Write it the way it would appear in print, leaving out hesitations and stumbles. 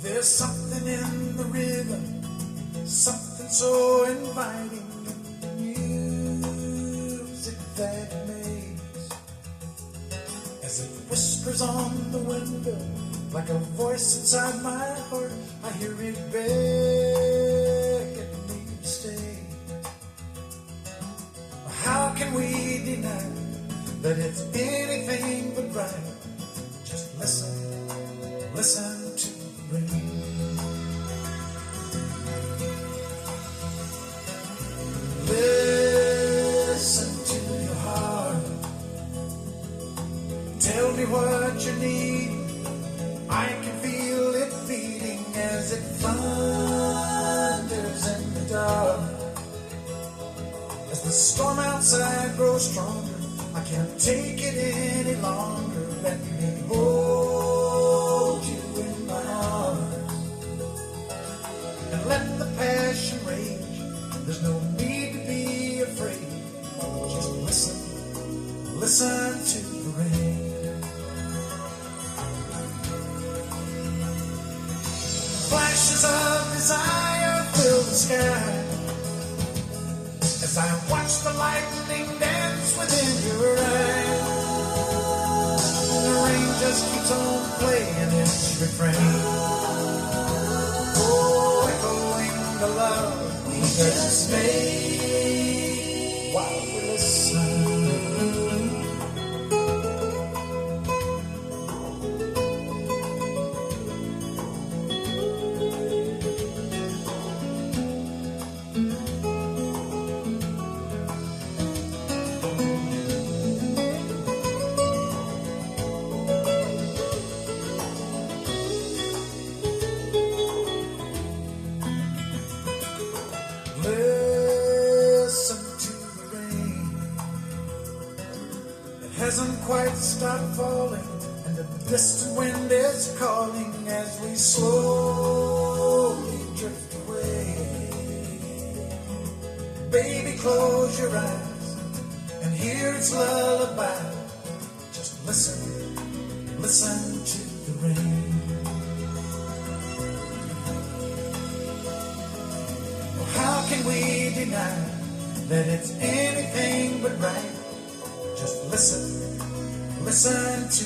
There's something in the rhythm, something so inviting in the music that it makes. As it whispers on the window, like a voice inside my heart, I hear it beckoning me to stay. How can we deny that it's anything but right? Just listen, listen to the rain. Listen to your heart. Tell me what you need. I can feel it beating as it thunders in the dark. As the storm outside grows stronger, I can't take it any longer. Let me hold you in my arms and let the passion rage. There's no need to be afraid. Just listen, listen to the rain. Flashes of desire fill the sky as I watch the lightning dance within your eyes. The rain just keeps on playing its refrain, oh, echoing the love we just made while we listen. Listen to the rain. It hasn't quite stopped falling, and the distant wind is calling as we slowly drift away. Baby, close your eyes and hear its lullaby. Just listen, listen to the rain. How can we deny that it's anything but right? Just listen, listen to